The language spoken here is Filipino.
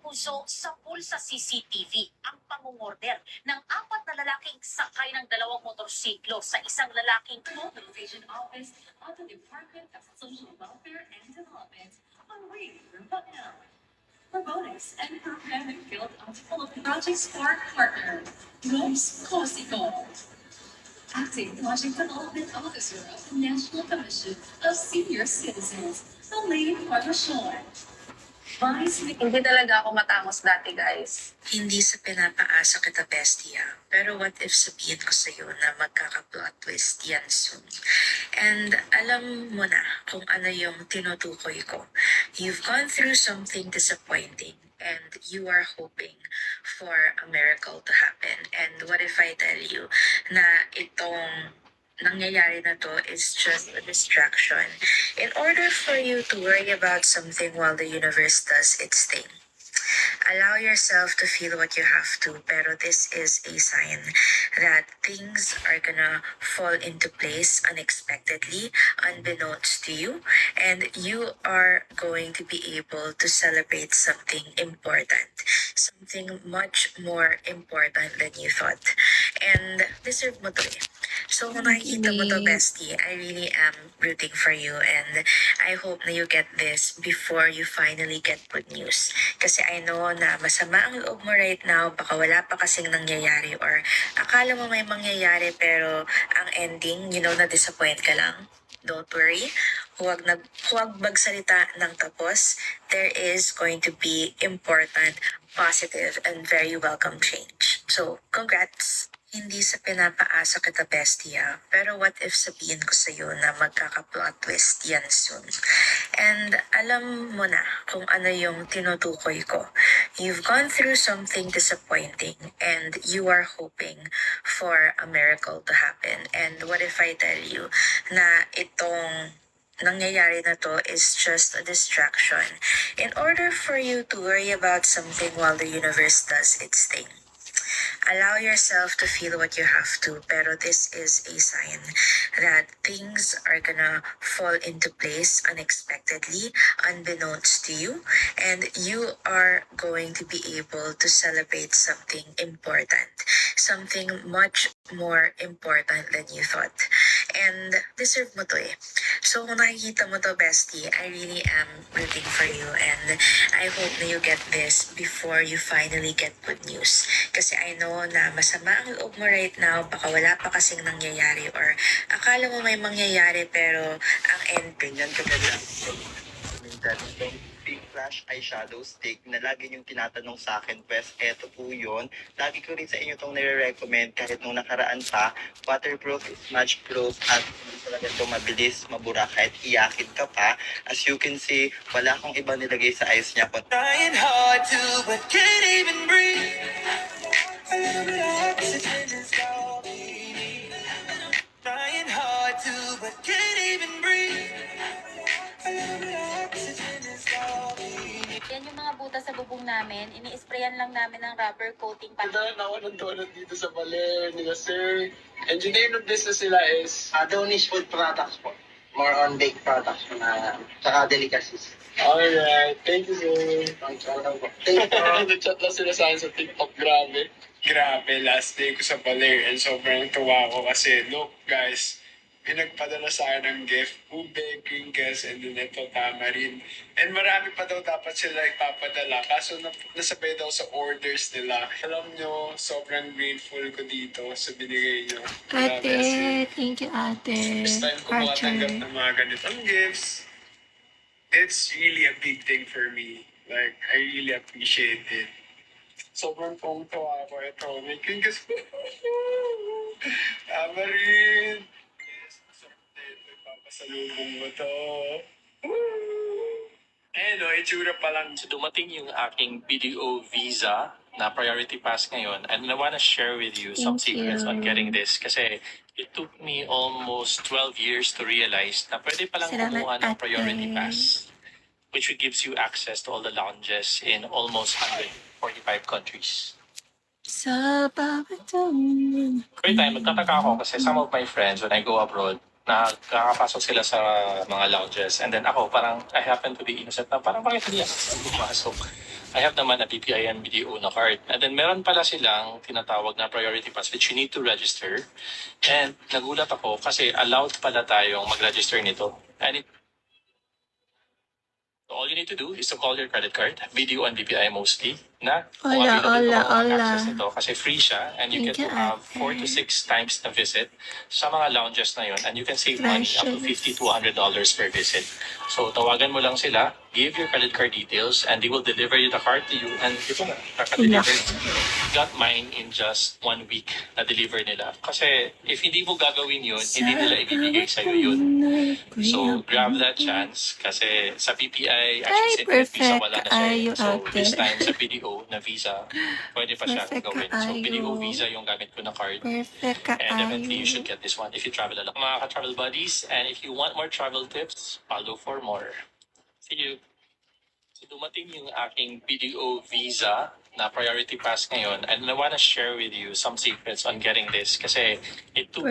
Inaakuso sa pool sa CCTV ang pangungorder ng apat na lalaking sakay ng dalawang motorsiklo sa isang lalaking Mobilization Office of the Department of Social Welfare and Development on Reed, Batanang. Robotics and Programming Field of Philippine Project Spark Partner, Rose Cosico. Acting Project Development Officer of the National Commission of Senior Citizens, Elaine Parmashon. Vice Hindi talaga ako matangos dati, guys. Hindi sa pinapaasa kita, bestie, ah. Pero what if sabihin ko sa'yo na magkaka-plot twist yan soon? And alam mo na kung ano yung tinutukoy ko. You've gone through something disappointing and you are hoping for a miracle to happen. And what if I tell you na itong nangyayari na to is just a distraction in order for you to worry about something while the universe does its thing. Allow yourself to feel what you have to, pero this is a sign that things are gonna fall into place unexpectedly, unbeknownst to you, and you are going to be able to celebrate something important, something much more important than you thought. And deserve mo to eh. So kung nakikita mo to, bestie, I really am rooting for you and I hope na you get this before you finally get good news. Kasi I know na masama ang loob mo right now, baka wala pa kasing nangyayari or akala mo may mangyayari pero ang ending, na-disappoint ka lang. Don't worry. Huwag magsalita ng tapos. There is going to be important, positive, and very welcome change. So, congrats! Hindi sa pinapaasa kita, bestie, ah. Pero what if sabihin ko sa'yo na magkaka-plot twist yan soon? And alam mo na kung ano yung tinutukoy ko. You've gone through something disappointing and you are hoping for a miracle to happen. And what if I tell you na itong nangyayari na to is just a distraction in order for you to worry about something while the universe does its thing. Allow yourself to feel what you have to, pero this is a sign that things are gonna fall into place unexpectedly, unbeknownst to you, and you are going to be able to celebrate something important, something much more important than you thought. And deserve mo to eh. So kung nakikita mo to, bestie, I really am rooting for you and I hope na you get this before you finally get good news. Kasi I know na masama ang loob mo right now, baka wala pa kasing nangyayari or akala mo may mangyayari pero ang end. Ganyan kaganda. Minsan, itong big flash eyeshadow stick na lagi niyong tinatanong sa akin, pues, eto po yun. Lagi ko rin sa inyo itong nire-recommend kahit nung nakaraan pa. Waterproof, smudge proof, at hindi talaga ito mabilis mabura kahit iyakin ka pa. As you can see, wala akong iba nilagay sa eyes niya. Trying hard to, but can't even breathe. A little bit of oxygen is all we need. Trying hard to, but can't even breathe. A little bit of oxygen is all we need. Yan yung mga butas sa bubong namin. Ini-sprayan lang namin ng rubber coating pa. Nagdaan ako ng donut dito sa Baler nila, sir. Engineer ng business nila is... Adonis Food Products po. More on baked products po na, tsaka delicacies. Alright, thank you, sir. Thank you. Nag-chat lang sila sa akin sa TikTok, grabe. Grabe, last day ko sa Baler and sobrang tuwa ko kasi, look guys, pinagpadala sa akin ng gift, ube, crinkles, and then ito, tamarind. And marami pa daw dapat sila ipapadala, kaso nasabay daw sa orders nila. Alam nyo, sobrang grateful ko dito sa binigay nyo. Grabe, as in, Thank you, ate. first time ko makatanggap ng mga ganitong gifts. It's really a big thing for me. Like, I really appreciate it. Sobrang tuwa ako. Ito, may crinkles po. Tamarind. Yes, masarap din. Papasalubong mo to. Ayun o, itsura pa lang. So dumating yung aking BDO visa na priority pass ngayon, and I wanna share with you some Thank secrets you. on getting this kasi it took me almost 12 years to realize na pwede palang Salamat, kumuha ng ate. priority pass, which gives you access to all the lounges in almost 145 countries. Sa bawat taon. Every time, magtataka ako kasi some of my friends, when I go abroad, nakakapasok sila sa mga lounges. And then ako, parang I happen to be innocent na parang bakit hindi ako pumasok? I have naman a BPI and BDO na card. And then meron pala silang tinatawag na priority pass which you need to register. And nagulat ako kasi allowed pala tayong mag-register nito. And all you need to do is to call your credit card, BDO and BPI mostly, na kung Hola, available hola, ka ang hola. access nito. Kasi free siya and you get Thank to you, have ate. 4 to 6 times na visit sa mga lounges na yun. And you can save money up to $50 to $100 per visit. So tawagan mo lang sila, give your credit card details, and they will deliver you the card to you. And ito na, kaka-deliver. Got mine in just 1 week na deliver nila. Kasi if hindi mo gagawin yun, hindi nila ibibigay sa'yo yun. So, grab that chance kasi sa BPI, actually, sa Visa perfect wala na siya. kaayo, So, this ate. time sa BDO na Visa, pwede pa siya Perfect gawin. So, kaayo. BDO Visa yung gamit ko na card. Perfect And definitely you should kaayo. get this one if you travel alone. Mga ka-travel buddies, and if you want more travel tips, follow for more. See you. So, dumating yung aking BDO Visa na priority pass ngayon, and I wanna share with you some secrets on getting this kasi it took